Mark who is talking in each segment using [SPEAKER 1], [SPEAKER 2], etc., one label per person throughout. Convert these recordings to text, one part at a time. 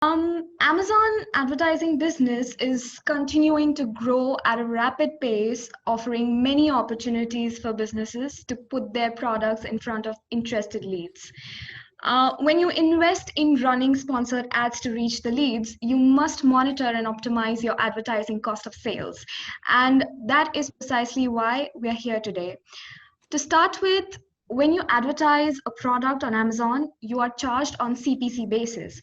[SPEAKER 1] Amazon advertising business is continuing to grow at a rapid pace, offering many opportunities for businesses to put their products in front of interested leads. When you invest in running sponsored ads to reach the leads, you must monitor and optimize your advertising cost of sales. And that is precisely why we are here today. To start with, when you advertise a product on Amazon, you are charged on CPC basis.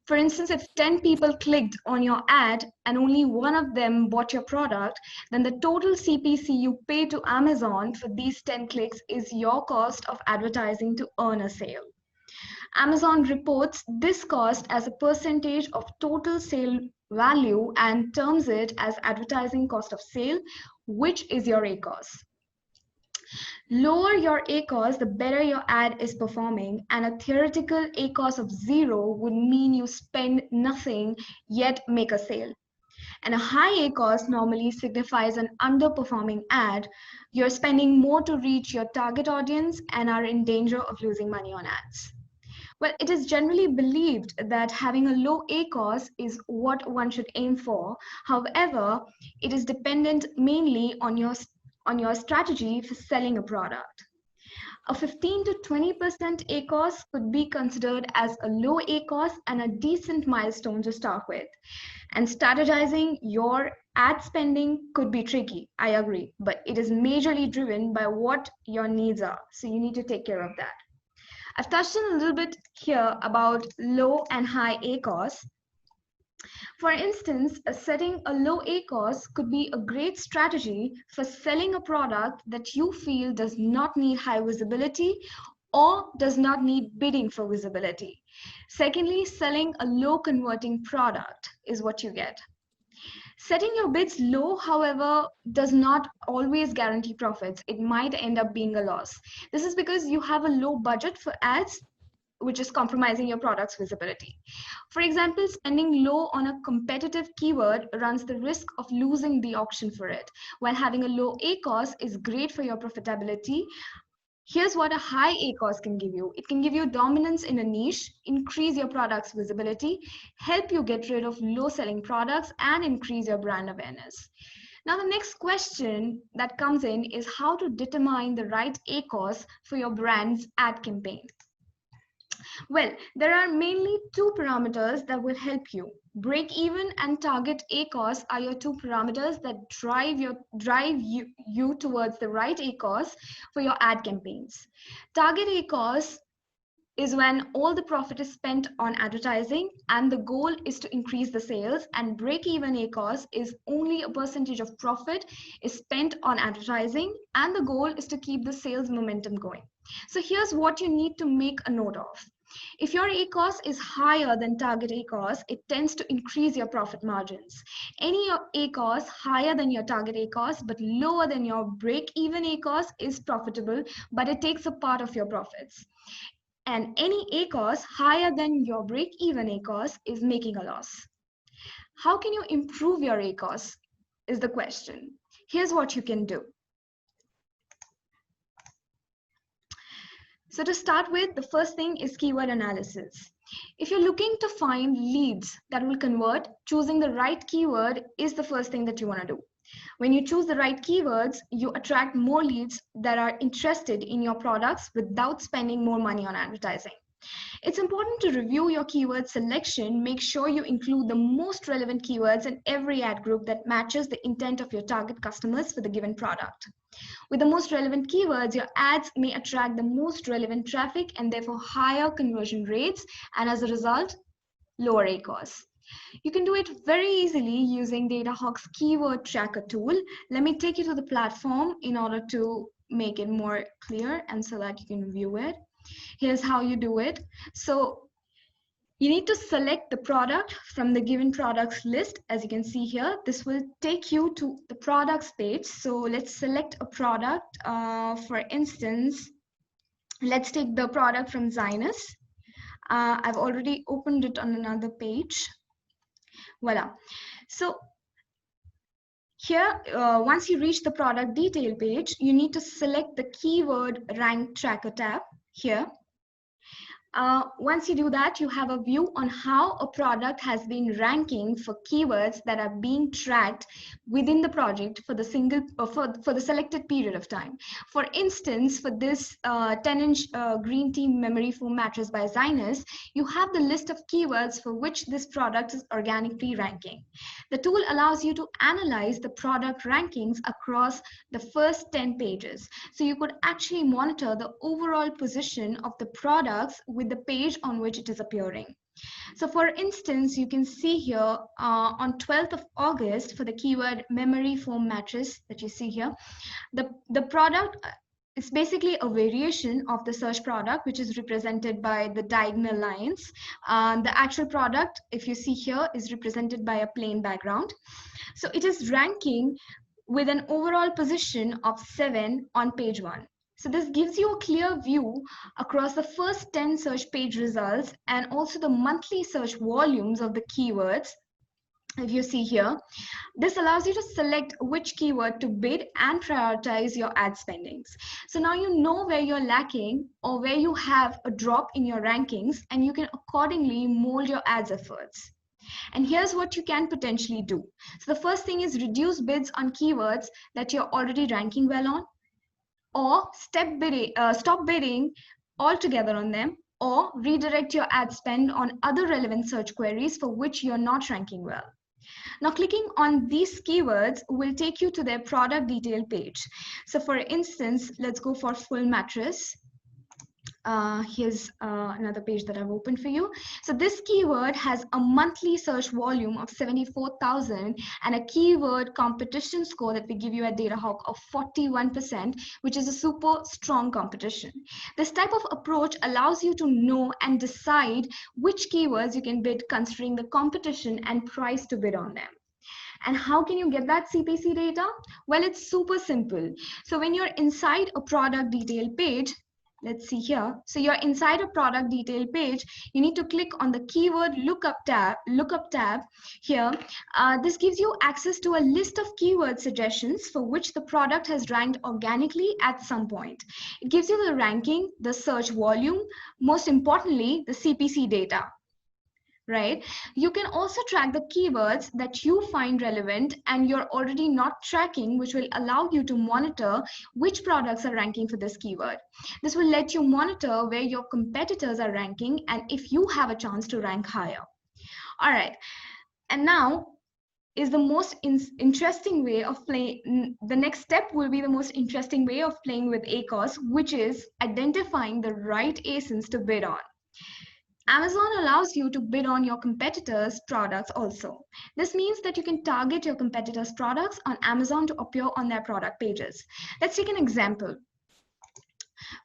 [SPEAKER 1] For instance, if 10 people clicked on your ad and only one of them bought your product, then the total CPC you pay to Amazon for these 10 clicks is your cost of advertising to earn a sale. Amazon reports this cost as a percentage of total sale value and terms it as advertising cost of sale, which is your ACoS. Lower your ACoS, the better your ad is performing, and a theoretical ACoS of 0 would mean you spend nothing yet make a sale. And a high ACoS normally signifies an underperforming ad. You're spending more to reach your target audience and are in danger of losing money on ads. Well, it is generally believed that having a low ACoS is what one should aim for. However, it is dependent mainly on your strategy for selling a product. A 15 to 20% ACoS could be considered as a low ACoS and a decent milestone to start with. And strategizing your ad spending could be tricky, I agree, but it is majorly driven by what your needs are. So you need to take care of that. I've touched on a little bit here about low and high ACoS. For instance, setting a low ACoS could be a great strategy for selling a product that you feel does not need high visibility or does not need bidding for visibility. Secondly, selling a low converting product is what you get. Setting your bids low, however, does not always guarantee profits. It might end up being a loss. This is because you have a low budget for ads, which is compromising your product's visibility. For example, spending low on a competitive keyword runs the risk of losing the auction for it, while having a low ACoS is great for your profitability. Here's what a high ACoS can give you. It can give you dominance in a niche, increase your product's visibility, help you get rid of low-selling products, and increase your brand awareness. Now, the next question that comes in is how to determine the right ACoS for your brand's ad campaign. Well, there are mainly two parameters that will help you. Break-even and target ACoS are your two parameters that drive you towards the right ACoS for your ad campaigns. Target ACoS is when all the profit is spent on advertising and the goal is to increase the sales, and break-even ACoS is only a percentage of profit is spent on advertising and the goal is to keep the sales momentum going. So here's what you need to make a note of. If your ACoS is higher than target ACoS, it tends to increase your profit margins. Any ACoS higher than your target ACoS but lower than your break-even ACoS is profitable, but it takes a part of your profits. And any ACoS higher than your break-even ACoS is making a loss. How can you improve your ACoS is the question. Here's what you can do. So to start with, the first thing is keyword analysis. If you're looking to find leads that will convert, choosing the right keyword is the first thing that you want to do. When you choose the right keywords, you attract more leads that are interested in your products without spending more money on advertising. It's important to review your keyword selection. Make sure you include the most relevant keywords in every ad group that matches the intent of your target customers for the given product. With the most relevant keywords, your ads may attract the most relevant traffic and therefore higher conversion rates, and as a result, lower ACoS. You can do it very easily using DataHawk's keyword tracker tool. Let me take you to the platform in order to make it more clear and so that you can view it. Here's how you do it. So you need to select the product from the given products list. As you can see here, this will take you to the products page. So let's select a product. For instance, let's take the product from Zinus. I've already opened it on another page. Voila. So here, once you reach the product detail page, you need to select the keyword rank tracker tab here. Once you do that, you have a view on how a product has been ranking for keywords that are being tracked within the project for the for the selected period of time. For instance, for this 10-inch green tea memory foam mattress by Zinus, you have the list of keywords for which this product is organically ranking. The tool allows you to analyze the product rankings across the first 10 pages. So you could actually monitor the overall position of the products with the page on which it is appearing. So for instance, you can see here on 12th of August for the keyword memory foam mattress that you see here, the product is basically a variation of the search product, which is represented by the diagonal lines. The actual product, if you see here, is represented by a plain background. So it is ranking with an overall position of 7 on page 1. So this gives you a clear view across the first 10 search page results and also the monthly search volumes of the keywords. If you see here, this allows you to select which keyword to bid and prioritize your ad spendings. So now you know where you're lacking or where you have a drop in your rankings, and you can accordingly mold your ads efforts. And here's what you can potentially do. So the first thing is reduce bids on keywords that you're already ranking well on, or stop bidding altogether on them, or redirect your ad spend on other relevant search queries for which you're not ranking well. Now, clicking on these keywords will take you to their product detail page. So for instance, let's go for full mattress. Here's another page that I've opened for you. So this keyword has a monthly search volume of 74,000 and a keyword competition score that we give you at DataHawk of 41%, which is a super strong competition. This type of approach allows you to know and decide which keywords you can bid considering the competition and price to bid on them. And how can you get that CPC data? Well, it's super simple. So when you're inside a product detail page, let's see here. So you're inside a product detail page, you need to click on the keyword lookup tab here. This gives you access to a list of keyword suggestions for which the product has ranked organically at some point. It gives you the ranking, the search volume, most importantly, the CPC data. Right? You can also track the keywords that you find relevant and you're already not tracking, which will allow you to monitor which products are ranking for this keyword. This will let you monitor where your competitors are ranking and if you have a chance to rank higher. All right. And now is the most interesting way of playing. The next step will be the most interesting way of playing with ACoS, which is identifying the right ASINs to bid on. Amazon allows you to bid on your competitors' products also. This means that you can target your competitors' products on Amazon to appear on their product pages. Let's take an example.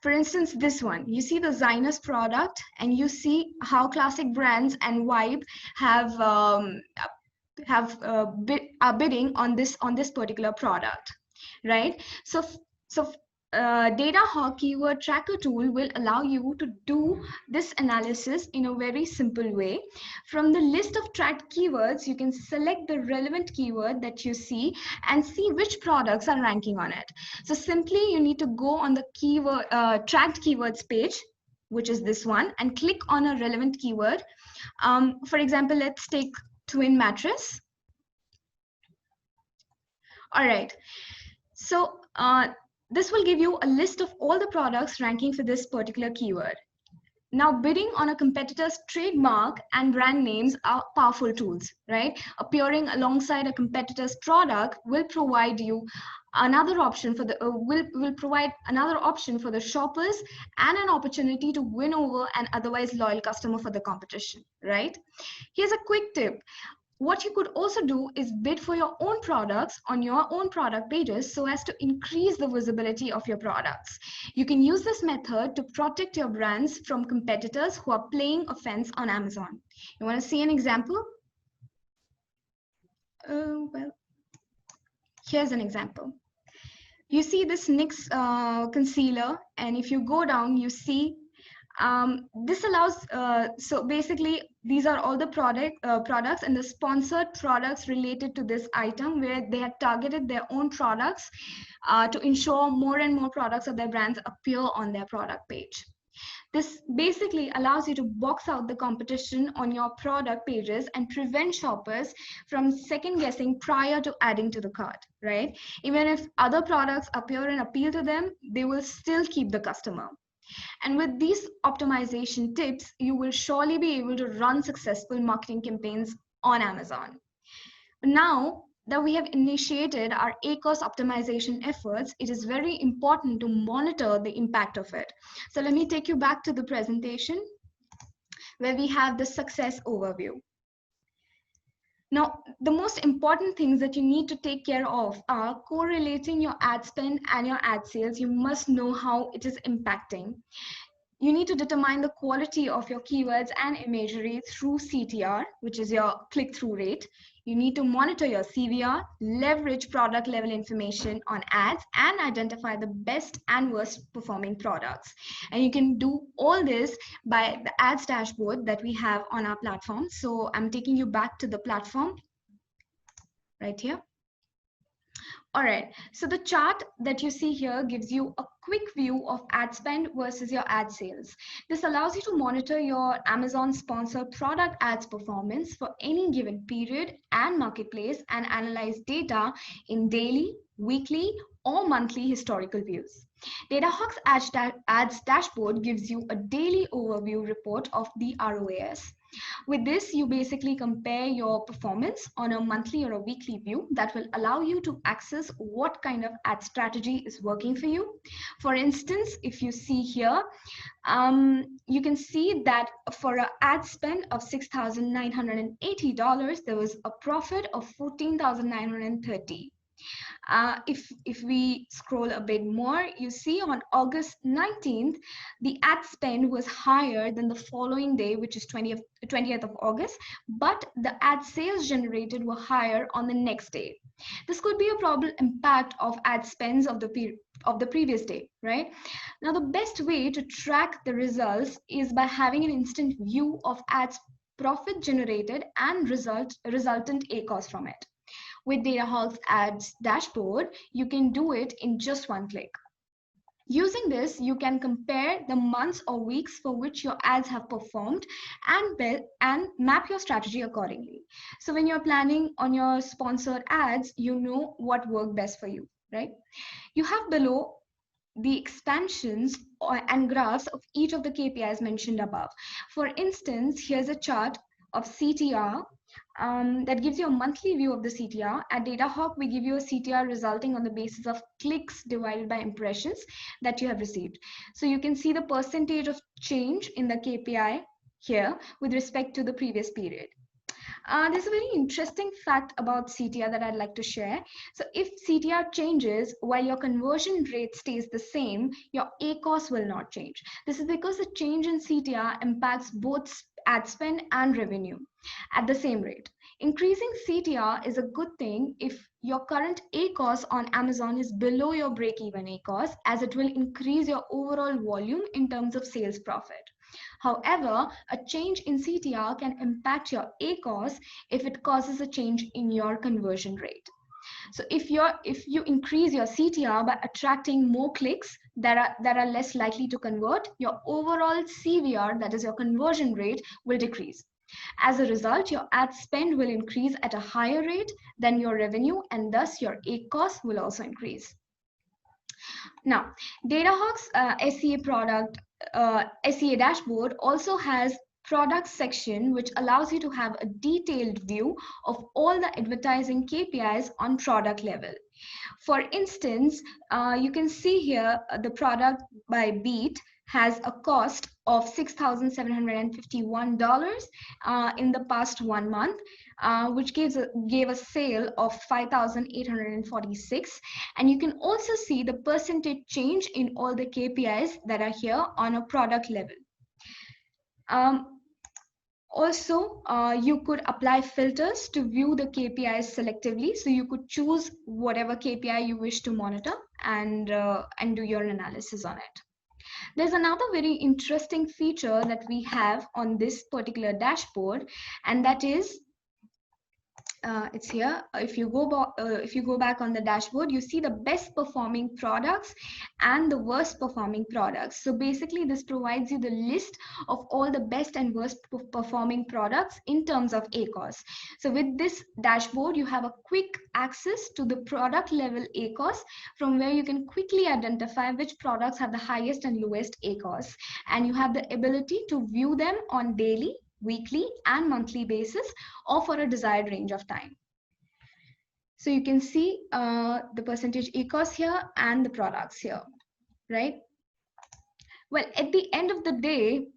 [SPEAKER 1] For instance, this one, you see the Zinus product and you see how Classic Brands and Vibe are bidding on this particular product, right? So DataHawk keyword tracker tool will allow you to do this analysis in a very simple way. From the list of tracked keywords, you can select the relevant keyword that you see and see which products are ranking on it. So simply you need to go on the keyword tracked keywords page, which is this one, and click on a relevant keyword. For example, let's take twin mattress. All right. So this will give you a list of all the products ranking for this particular keyword. Now, bidding on a competitor's trademark and brand names are powerful tools, right? Appearing alongside a competitor's product will provide you another option for the will provide another option for the shoppers and an opportunity to win over an otherwise loyal customer for the competition, right? Here's a quick tip. What you could also do is bid for your own products on your own product pages so as to increase the visibility of your products. You can use this method to protect your brands from competitors who are playing offense on Amazon. You want to see an example? Well, here's an example. You see this NYX concealer, and if you go down, you see this allows, so basically these are all the products and the sponsored products related to this item where they have targeted their own products to ensure more and more products of their brands appear on their product page. This basically allows you to box out the competition on your product pages and prevent shoppers from second guessing prior to adding to the cart, right? Even if other products appear and appeal to them, they will still keep the customer. And with these optimization tips, you will surely be able to run successful marketing campaigns on Amazon. Now that we have initiated our ACoS optimization efforts, it is very important to monitor the impact of it. So let me take you back to the presentation where we have the success overview. Now, the most important things that you need to take care of are correlating your ad spend and your ad sales. You must know how it is impacting. You need to determine the quality of your keywords and imagery through CTR, which is your click-through rate. You need to monitor your CVR, leverage product level information on ads, and identify the best and worst performing products. And you can do all this by the ads dashboard that we have on our platform. So I'm taking you back to the platform right here. All right, so the chart that you see here gives you a quick view of ad spend versus your ad sales. This allows you to monitor your Amazon sponsored product ads performance for any given period and marketplace and analyze data in daily, weekly, or monthly historical views. DataHawk's ads dashboard gives you a daily overview report of the ROAS. With this, you basically compare your performance on a monthly or a weekly view that will allow you to access what kind of ad strategy is working for you. For instance, if you see here, you can see that for an ad spend of $6,980, there was a profit of $14,930. If we scroll a bit more, you see on August 19th, the ad spend was higher than the following day, which is 20th of August, but the ad sales generated were higher on the next day. This could be a probable impact of ad spends of the previous day, right? Now, the best way to track the results is by having an instant view of ads profit generated and resultant ACoS from it. With DataHawk's ads dashboard, you can do it in just one click. Using this, you can compare the months or weeks for which your ads have performed and map your strategy accordingly. So when you're planning on your sponsored ads, you know what worked best for you, right? You have below the expansions and graphs of each of the KPIs mentioned above. For instance, here's a chart of CTR that gives you a monthly view of the CTR. At DataHawk, we give you a CTR resulting on the basis of clicks divided by impressions that you have received. So you can see the percentage of change in the KPI here with respect to the previous period. There's a very interesting fact about CTR that I'd like to share. So if CTR changes while your conversion rate stays the same, your ACoS will not change. This is because the change in CTR impacts both ad spend and revenue at the same rate. Increasing CTR is a good thing if your current ACoS on Amazon is below your break-even ACoS, as it will increase your overall volume in terms of sales profit. However, a change in CTR can impact your ACoS if it causes a change in your conversion rate. So if you increase your CTR by attracting more clicks that are less likely to convert, your overall CVR, that is your conversion rate, will decrease. As a result, your ad spend will increase at a higher rate than your revenue, and thus your ACoS will also increase. Now, DataHawk's SEA dashboard also has product section, which allows you to have a detailed view of all the advertising KPIs on product level. For instance, you can see here the product by Beat has a cost of $6,751 in the past 1 month, which gave a sale of 5,846. And you can also see the percentage change in all the KPIs that are here on a product level. Also, you could apply filters to view the KPIs selectively. So you could choose whatever KPI you wish to monitor and do your analysis on it. There's another very interesting feature that we have on this particular dashboard, and that is It's here. If you go back on the dashboard, you see the best performing products and the worst performing products. So basically, this provides you the list of all the best and worst performing products in terms of ACoS. So with this dashboard, you have a quick access to the product level ACoS, from where you can quickly identify which products have the highest and lowest ACoS, and you have the ability to view them on daily, weekly, and monthly basis, or for a desired range of time. So you can see the percentage ACoS here and the products here, right? Well, at the end of the day,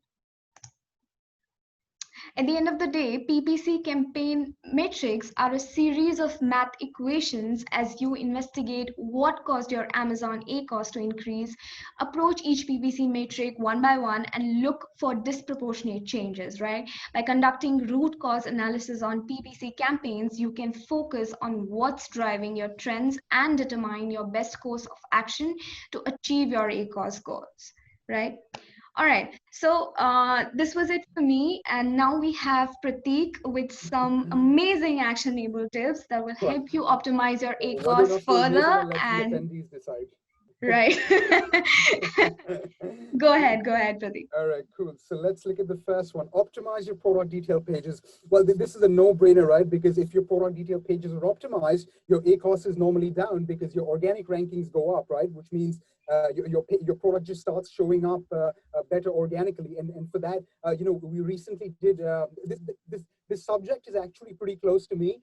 [SPEAKER 1] PPC campaign metrics are a series of math equations as you investigate what caused your Amazon ACoS to increase, approach each PPC metric one by one, and look for disproportionate changes, right? By conducting root cause analysis on PPC campaigns, you can focus on what's driving your trends and determine your best course of action to achieve your ACoS goals, right? All right, so this was it for me, and now we have Prateek with some amazing actionable tips that will help you optimize your ACoS further. And
[SPEAKER 2] attendees decide.
[SPEAKER 1] Right. Go ahead, Prateek.
[SPEAKER 2] All right, cool. So let's look at the first one. Optimize your product detail pages. Well, this is a no-brainer, right? Because if your product detail pages are optimized, your ACoS is normally down because your organic rankings go up, right? Which means your product just starts showing up better organically. And for that, we recently did this subject is actually pretty close to me.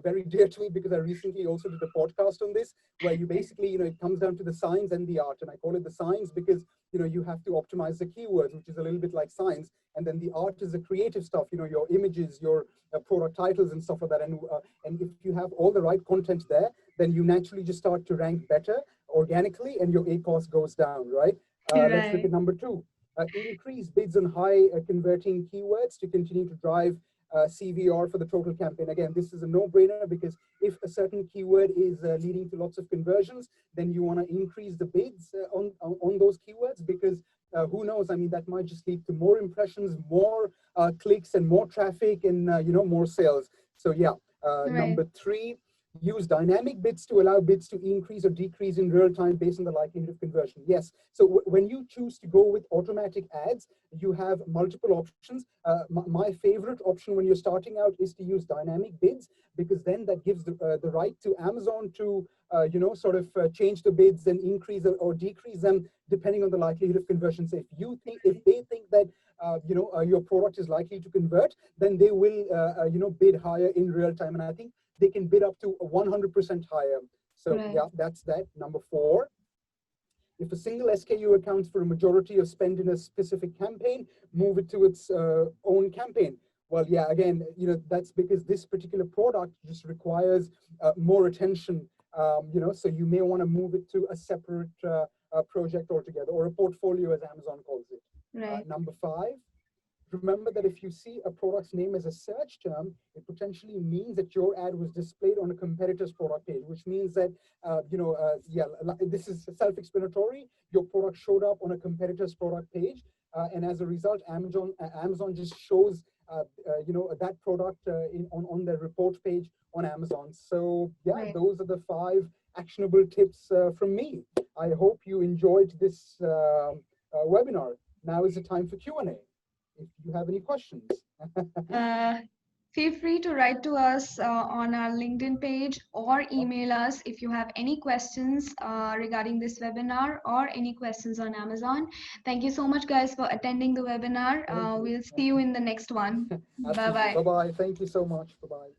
[SPEAKER 2] Very dear to me, because I recently also did a podcast on this, where you basically, it comes down to the science and the art. And I call it the science because, you have to optimize the keywords, which is a little bit like science. And then the art is the creative stuff, your images, your product titles and stuff like that. And if you have all the right content there, then you naturally just start to rank better organically and your ACoS goes down, right? Let's look at number 2. Increase bids on high converting keywords to continue to drive CVR for the total campaign. Again, this is a no-brainer because if a certain keyword is leading to lots of conversions, then you want to increase the bids on those keywords, because who knows? I mean, that might just lead to more impressions, more clicks, and more traffic, and more sales. So yeah, number 3. Use dynamic bids to allow bids to increase or decrease in real time based on the likelihood of conversion. Yes. So when you choose to go with automatic ads, you have multiple options. My favorite option when you're starting out is to use dynamic bids, because then that gives the right to Amazon to change the bids and increase or decrease them depending on the likelihood of conversion. So if they think that your product is likely to convert, then they will bid higher in real time. And I think they can bid up to 100% higher. So yeah, that's that. Number 4, if a single SKU accounts for a majority of spend in a specific campaign, move it to its own campaign. Well, yeah, again, that's because this particular product just requires more attention, so you may want to move it to a separate project altogether, or a portfolio as Amazon calls it. Number 5, remember that if you see a product's name as a search term, it potentially means that your ad was displayed on a competitor's product page, which means that, this is self-explanatory. Your product showed up on a competitor's product page, and as a result, Amazon just shows, that product on their report page on Amazon. So yeah, those are the 5 actionable tips from me. I hope you enjoyed this webinar. Now is the time for Q&A. If you have any questions.
[SPEAKER 1] Feel free to write to us on our LinkedIn page, or email us if you have any questions regarding this webinar or any questions on Amazon. Thank you so much, guys, for attending the webinar. We'll see you in the next one. Bye-bye.
[SPEAKER 2] Bye-bye. Thank you so much. Bye-bye.